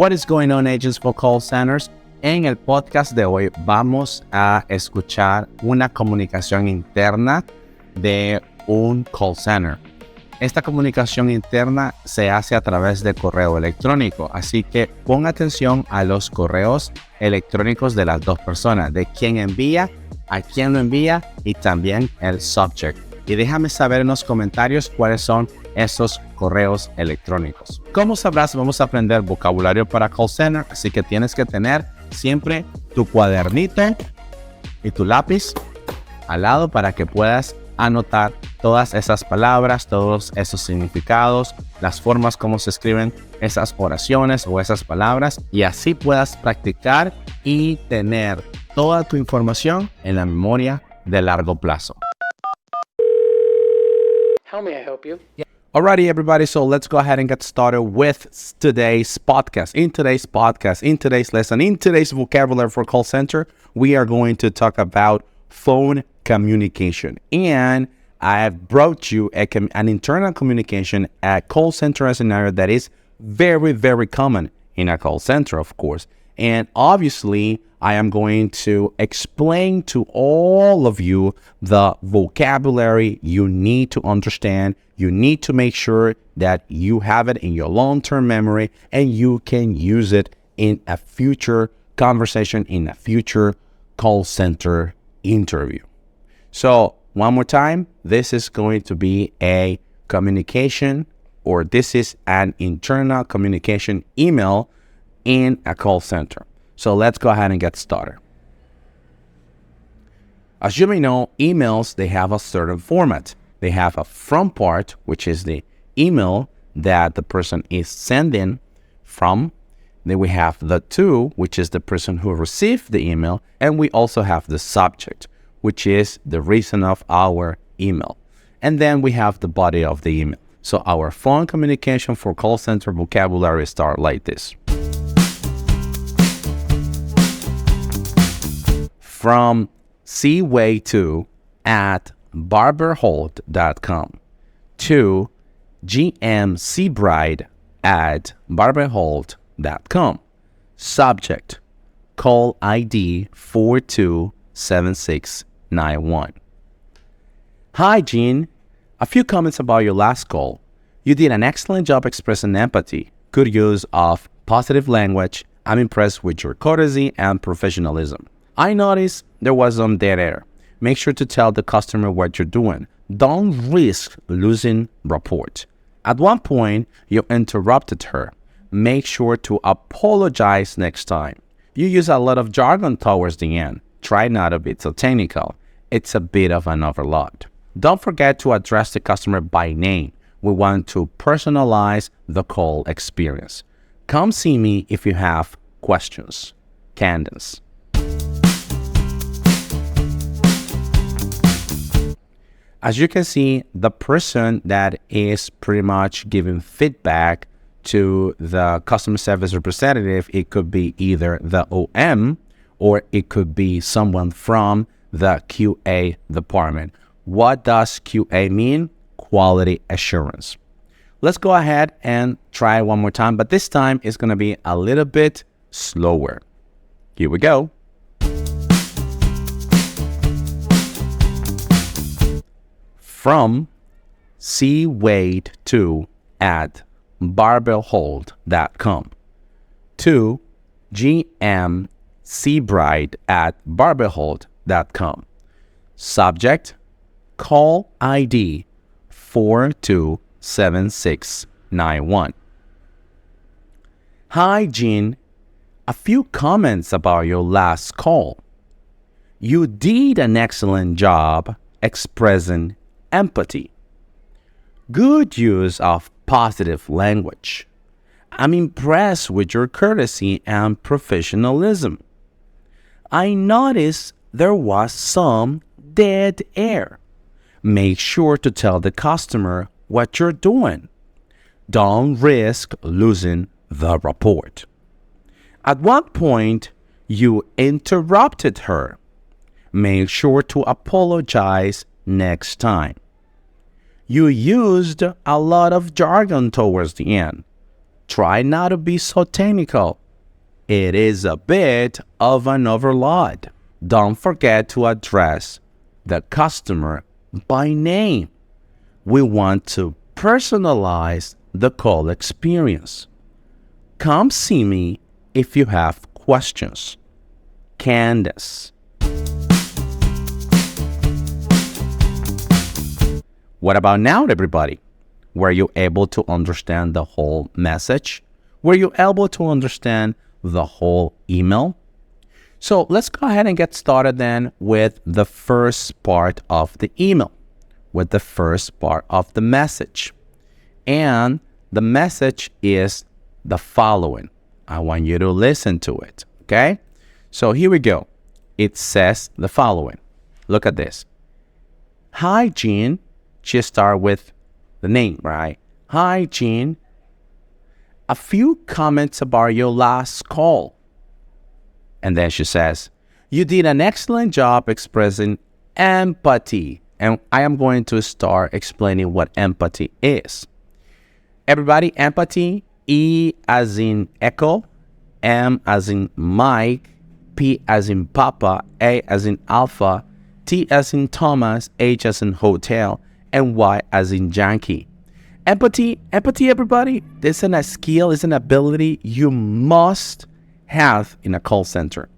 What is going on, agents for call centers? En el podcast de hoy vamos a escuchar una comunicación interna de un call center. Esta comunicación interna se hace a través de correo electrónico, así que pon atención a los correos electrónicos de las dos personas, de quién envía, a quién lo envía y también el subject. Y déjame saber en los comentarios cuáles son esos correos electrónicos. Como sabrás, vamos a aprender vocabulario para call center, así que tienes que tener siempre tu cuadernito y tu lápiz al lado para que puedas anotar todas esas palabras, todos esos significados, las formas como se escriben esas oraciones o esas palabras, y así puedas practicar y tener toda tu información en la memoria de largo plazo. How may I help you? Alrighty, everybody, so let's go ahead and get started with today's podcast. In today's lesson, in today's vocabulary for call center, we are going to talk about phone communication. And I have brought you an internal communication at call center as an area that is very, very common in a call center, of course. And obviously, I am going to explain to all of you the vocabulary you need to understand. You need to make sure that you have it in your long-term memory and you can use it in a future conversation, in a future call center interview. So, one more time, this is going to be a communication, or this is an internal communication email in a call center. So let's go ahead and get started. As you may know, emails, they have a certain format. They have a front part, which is the email that the person is sending from. Then we have the to, which is the person who received the email. And we also have the subject, which is the reason of our email. And then we have the body of the email. So our phone communication for call center vocabulary start like this. From cway2 at barberhold.com to gmcbride at barberhold.com. Subject, call ID 427691. Hi, Jean. A few comments about your last call. You did an excellent job expressing empathy, good use of positive language. I'm impressed with your courtesy and professionalism. I noticed there was some dead air. Make sure to tell the customer what you're doing. Don't risk losing rapport. At one point, you interrupted her. Make sure to apologize next time. You use a lot of jargon towards the end. Try not to be so technical. It's a bit of an overload. Don't forget to address the customer by name. We want to personalize the call experience. Come see me if you have questions. Candace. As you can see, the person that is pretty much giving feedback to the customer service representative, it could be either the OM or it could be someone from the QA department. What does QA mean? Quality assurance. Let's go ahead and try it one more time, but this time it's going to be a little bit slower. Here we go. From cwade2 at barberhold.com to gmcbride at barberhold.com. Subject, call ID 427691. Hi, Jean. A few comments about your last call. You did an excellent job expressing empathy. Good use of positive language. I'm impressed with your courtesy and professionalism. I noticed there was some dead air. Make sure to tell the customer what you're doing. Don't risk losing the report. At one point, you interrupted her. Make sure to apologize next time. You used a lot of jargon towards the end. Try not to be so technical. It is a bit of an overload. Don't forget to address the customer by name. We want to personalize the call experience. Come see me if you have questions. Candace. What about now, everybody? Were you able to understand the whole message? Were you able to understand the whole email? So let's go ahead and get started then with the first part of the email, with the first part of the message. And the message is the following. I want you to listen to it, okay? So here we go. It says the following. Look at this. Hi, Jean. She starts with the name, right? Hi, Jean. A few comments about your last call. And then she says, you did an excellent job expressing empathy. And I am going to start explaining what empathy is. Everybody, empathy, E as in echo, M as in Mike, P as in Papa, A as in Alpha, T as in Thomas, H as in Hotel, and Y as in Yankee. Empathy, everybody, isn't a skill, is an ability you must have in a call center.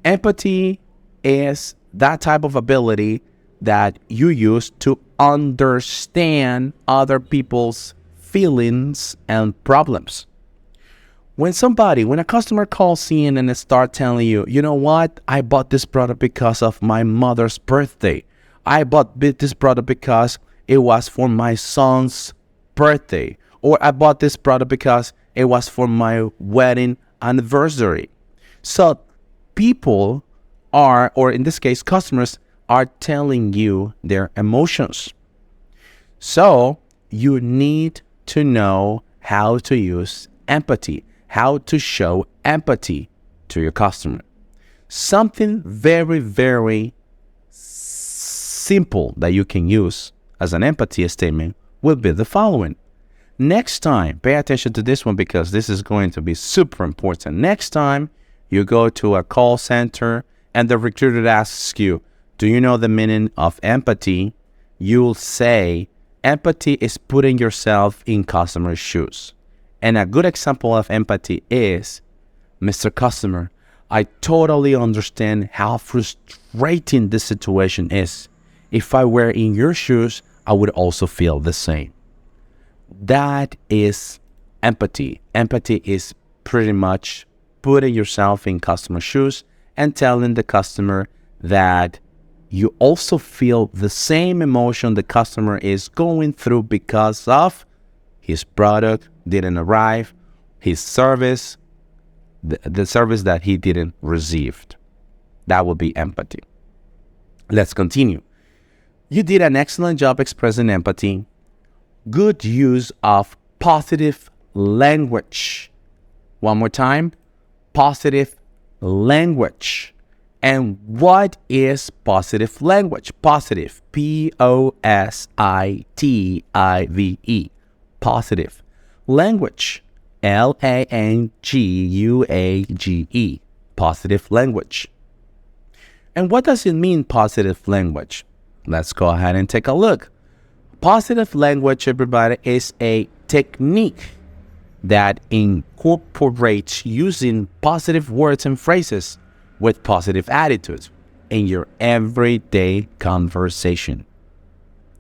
Empathy is that type of ability that you use to understand other people's feelings and problems. When a customer calls in and they start telling you, you know what, I bought this product because of my mother's birthday. I bought this product because it was for my son's birthday. Or I bought this product because it was for my wedding anniversary. So people are, or in this case, customers are telling you their emotions. So you need to know how to use empathy, how to show empathy to your customer. Something very, very simple that you can use as an empathy statement will be the following. Next time, pay attention to this one because this is going to be super important. Next time you go to a call center and the recruiter asks you, do you know the meaning of empathy? You'll say, empathy is putting yourself in customer's shoes. And a good example of empathy is, Mr. Customer, I totally understand how frustrating this situation is. If I were in your shoes, I would also feel the same. That is empathy. Empathy is pretty much putting yourself in customer's shoes and telling the customer that you also feel the same emotion the customer is going through because of his product didn't arrive, his service, the service that he didn't receive. That would be empathy. Let's continue. You did an excellent job expressing empathy. Good use of positive language. One more time. Positive language. And what is positive language? Positive. Positive. Positive. Language. Language. Positive language. And what does it mean, positive language? Let's go ahead and take a look. Positive language, everybody, is a technique that incorporates using positive words and phrases with positive attitudes in your everyday conversation.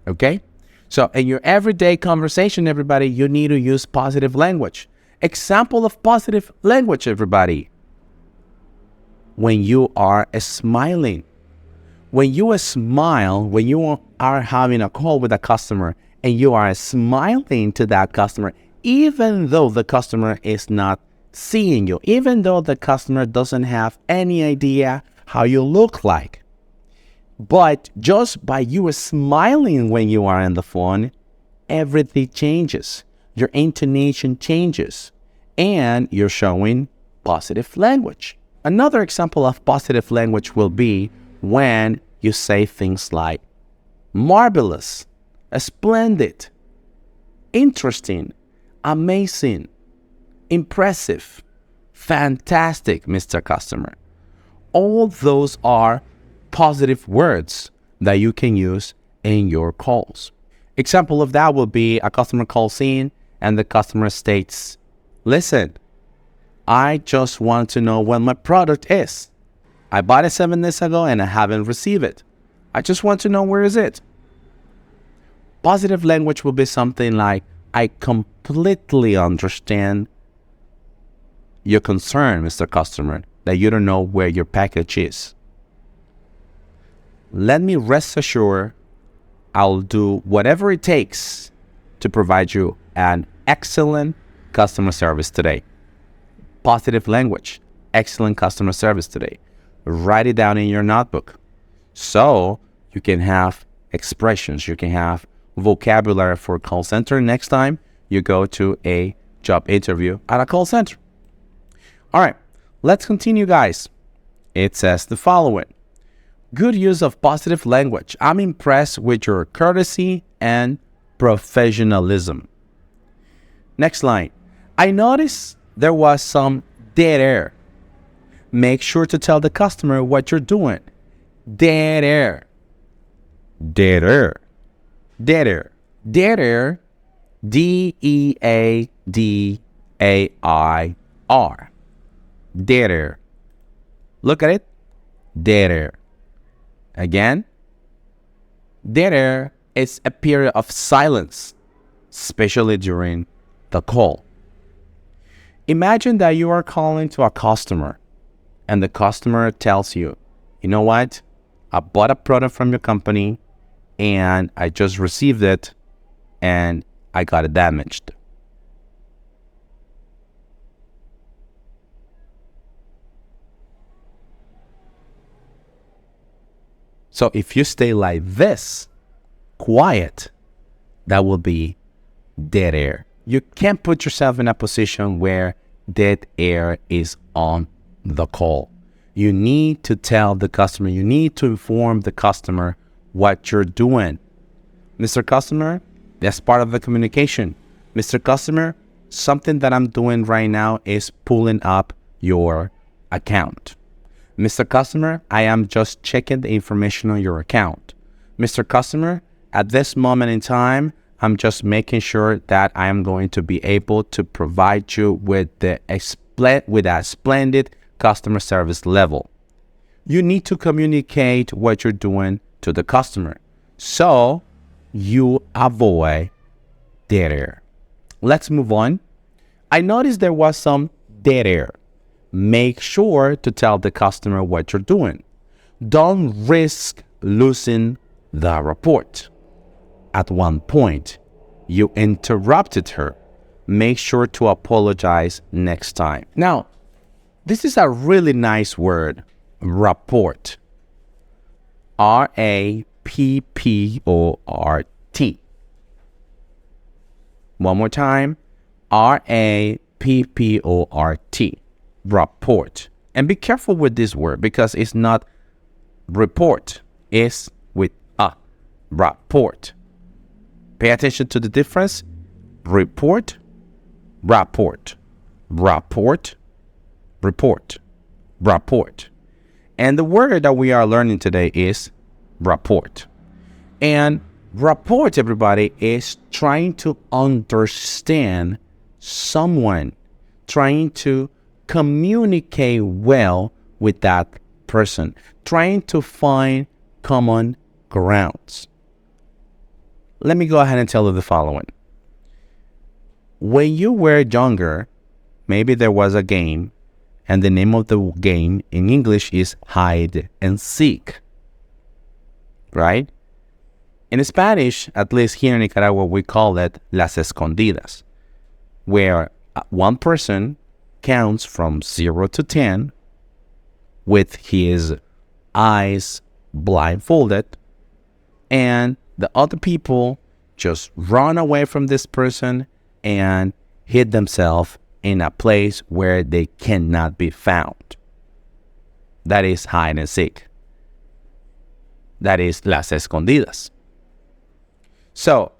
Okay? So in your everyday conversation, everybody, you need to use positive language. Example of positive language, everybody. When you are smiling. When you smile, when you are having a call with a customer and you are smiling to that customer, even though the customer is not seeing you, even though the customer doesn't have any idea how you look like. But just by you smiling when you are on the phone, everything changes. Your intonation changes and you're showing positive language. Another example of positive language will be when you say things like marvelous, splendid, interesting, amazing, impressive, fantastic, Mr. Customer. All those are positive words that you can use in your calls. Example of that would be a customer calls in and the customer states, listen, I just want to know when my product is. I bought it 7 days ago and I haven't received it. I just want to know where is it. Positive language will be something like, I completely understand your concern, Mr. Customer, that you don't know where your package is. Let me rest assured I'll do whatever it takes to provide you an excellent customer service today. Positive language, excellent customer service today. Write it down in your notebook so you can have expressions, you can have vocabulary for call center next time you go to a job interview at a call center. All right, let's continue, guys. It says the following. Good use of positive language. I'm impressed with your courtesy and professionalism. Next line. I noticed there was some dead air. Make sure to tell the customer what you're doing. Dead air. Dead air. Dead air. Dead air. D-E-A-D-A-I-R. Dead air. Look at it. Dead air. Again. Dead air is a period of silence, especially during the call. Imagine that you are calling to a customer and the customer tells you, you know what? I bought a product from your company and I just received it and I got it damaged. So if you stay like this, quiet, that will be dead air. You can't put yourself in a position where dead air is on the call. You need to tell the customer, you need to inform the customer what you're doing. Mr. Customer, that's part of the communication. Mr. Customer, something that I'm doing right now is pulling up your account. Mr. Customer, I am just checking the information on your account. Mr. Customer, at this moment in time, I'm just making sure that I am going to be able to provide you with a splendid customer service level. You need to communicate what you're doing to the customer so you avoid dead air. Let's move on. I noticed there was some dead air. Make sure to tell the customer what you're doing. Don't risk losing the report. At one point, you interrupted her. Make sure to apologize next time. Now, this is a really nice word, rapport. R-A-P-P-O-R-T. One more time, R-A-P-P-O-R-T. Rapport. And be careful with this word because it's not report, it's with a. Rapport. Pay attention to the difference. Report, rapport, rapport, report, rapport. And the word that we are learning today is rapport. And rapport, everybody, is trying to understand someone, trying to communicate well with that person, trying to find common grounds. Let me go ahead and tell you the following. When you were younger, maybe there was a game, and the name of the game in English is hide and seek, right? In Spanish, at least here in Nicaragua, we call it las escondidas, where one person counts from 0 to 10 with his eyes blindfolded, and the other people just run away from this person and hid themselves in a place where they cannot be found. That is hide and seek. That is las escondidas. So,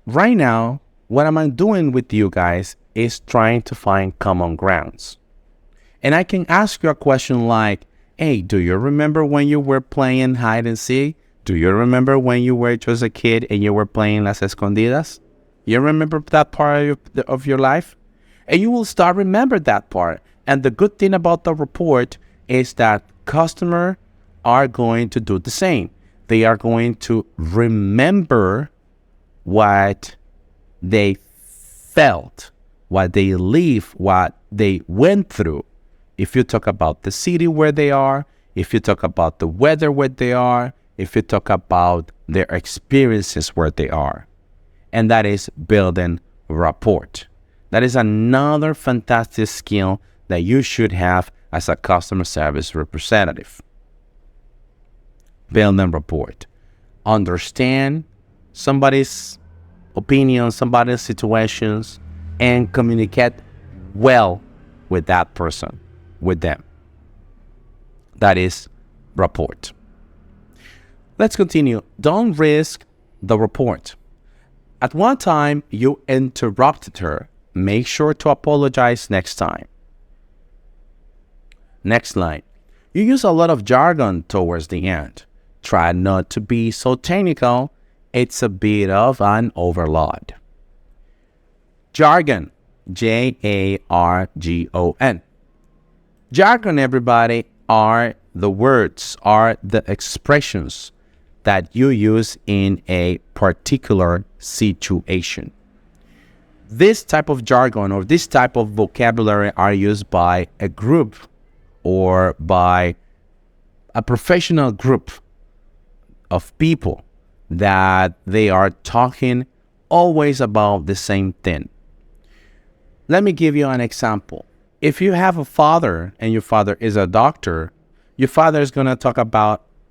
right now, what am I doing with you guys is trying to find common grounds. And I can ask you a question like, hey, do you remember when you were playing hide and seek? Do you remember when you were just a kid and you were playing las escondidas? You remember that part of your life? And you will start remember that part. And the good thing about the report is that customers are going to do the same. They are going to remember what they felt, what they lived, what they went through. If you talk about the city where they are, if you talk about the weather where they are, if you talk about their experiences where they are. And that is building rapport. That is another fantastic skill that you should have as a customer service representative. Building rapport. Understand somebody's opinion, somebody's situations, and communicate well with that person, with them. That is rapport. Let's continue. Don't risk the report. At one time, you interrupted her. Make sure to apologize next time. Next line. You use a lot of jargon towards the end. Try not to be so technical. It's a bit of an overload. Jargon. Jargon. Jargon, everybody, are the words, are the expressions that you use in a particular situation. This type of jargon or this type of vocabulary are used by a group or by a professional group of people that they are talking always about the same thing. Let me give you an example. If you have a father and your father is a doctor, your father is going to talk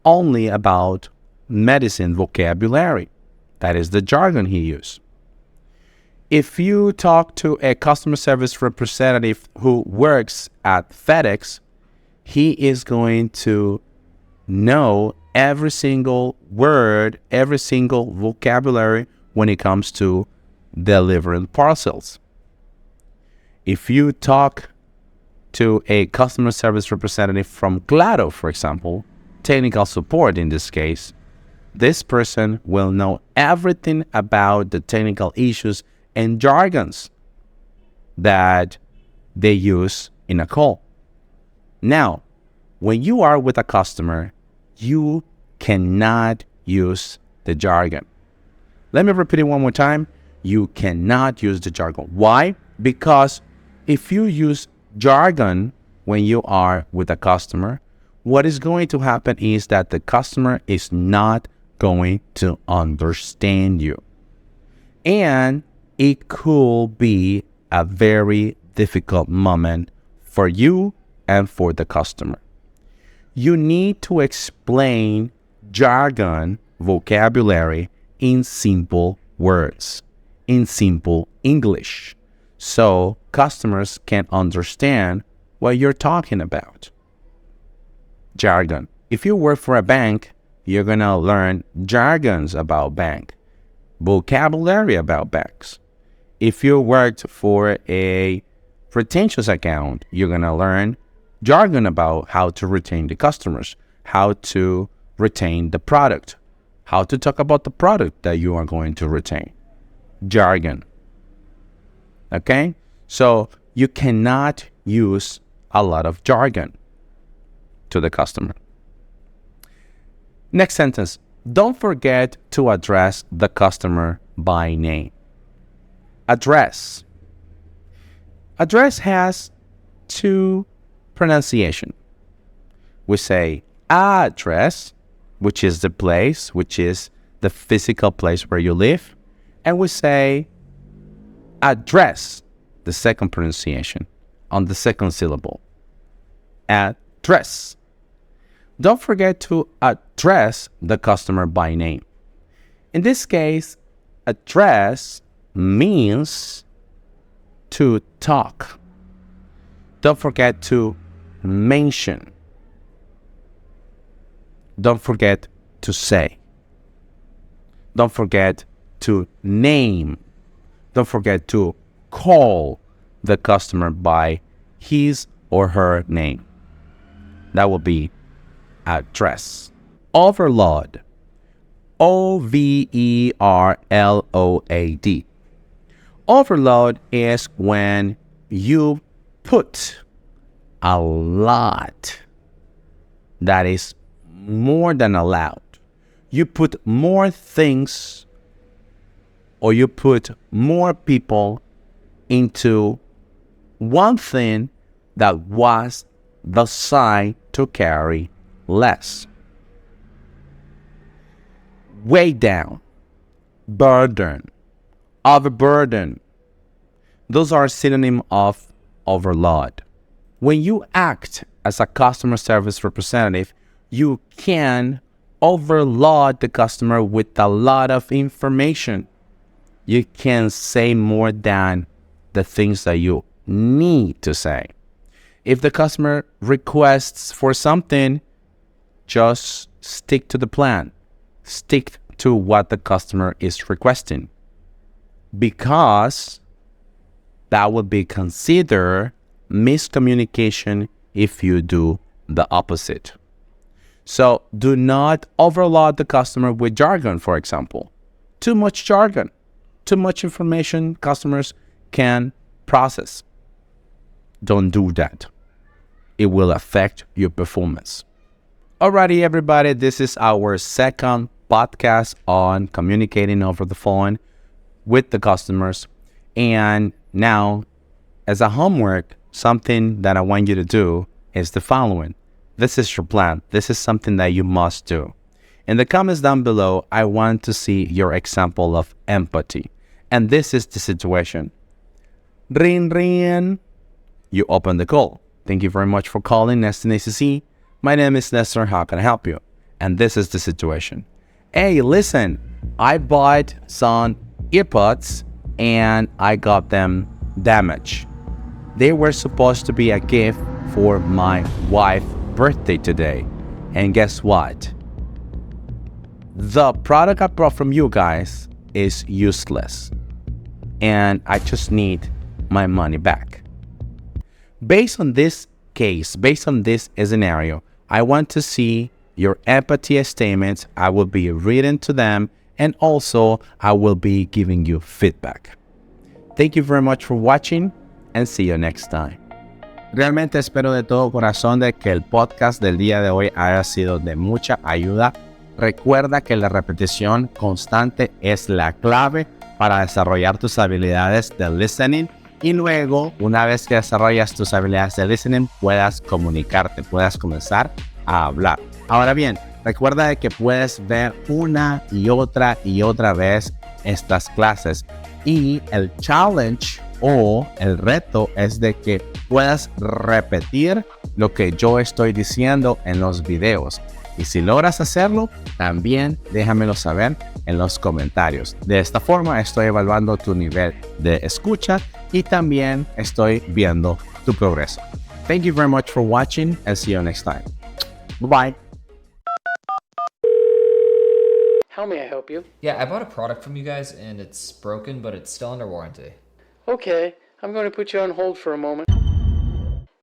only about medicine vocabulary. That is the jargon he uses. If you talk to a customer service representative who works at FedEx, he is going to know every single word, every single vocabulary when it comes to delivering parcels. If you talk to a customer service representative from Claro, for example, technical support in this case, this person will know everything about the technical issues and jargons that they use in a call. Now, when you are with a customer, you cannot use the jargon. Let me repeat it one more time. You cannot use the jargon. Why? Because if you use jargon when you are with a customer, what is going to happen is that the customer is not going to understand you. And it could be a very difficult moment for you and for the customer. You need to explain jargon vocabulary in simple words, in simple English, so customers can understand what you're talking about. Jargon. If you work for a bank, you're going to learn jargons about bank, vocabulary about banks. If you worked for a retention account, you're going to learn jargon about how to retain the customers, how to retain the product, how to talk about the product that you are going to retain. Jargon. Okay? So you cannot use a lot of jargon to the customer. Next sentence. Don't forget to address the customer by name. Address. Address has two pronunciations. We say address, which is the place, which is the physical place where you live. And we say address, the second pronunciation, on the second syllable. Address. Don't forget to address the customer by name. In this case, address means to talk. Don't forget to mention. Don't forget to say. Don't forget to name. Don't forget to call. the customer by his or her name. That will be address. Overload. Overload. Overload is when you put a lot that is more than allowed. You put more things or you put more people into one thing that was designed to carry less. Weigh down, burden, overburden. Those are synonyms of overload. When you act as a customer service representative, you can overload the customer with a lot of information. You can say more than the things that you need to say. If the customer requests for something, just stick to the plan. Stick to what the customer is requesting, because that would be considered miscommunication if you do the opposite. So do not overload the customer with jargon, for example. Too much jargon, too much information customers can process. Don't do that. It will affect your performance. Alrighty, everybody, this is our second podcast on communicating over the phone with the customers. And now, as a homework, something that I want you to do is the following. This is your plan. This is something that you must do. In the comments down below, I want to see your example of empathy. And this is the situation. Ring, ring. You open the call. Thank you very much for calling Nesting ACC. My name is Nestor. How can I help you? And this is the situation. Hey, listen, I bought some earbuds and I got them damaged. They were supposed to be a gift for my wife's birthday today. And guess what? The product I brought from you guys is useless. And I just need my money back. Based on this case, based on this scenario, I want to see your empathy statements. I will be reading to them, and also I will be giving you feedback. Thank you very much for watching, and see you next time. Realmente espero de todo corazón de que el podcast del día de hoy haya sido de mucha ayuda. Recuerda que la repetición constante es la clave para desarrollar tus habilidades de listening, y luego, una vez que desarrollas tus habilidades de listening, puedas comunicarte, puedas comenzar a hablar. Ahora bien, recuerda de que puedes ver una y otra vez estas clases, y el challenge o el reto es de que puedas repetir lo que yo estoy diciendo en los videos. Y si logras hacerlo, también déjamelo saber en los comentarios. De esta forma estoy evaluando tu nivel de escucha y también estoy viendo tu progreso. Thank you very much for watching, and see you next time. Bye-bye. How may I help you? Yeah, I bought a product from you guys and it's broken, but it's still under warranty. Okay, I'm going to put you on hold for a moment.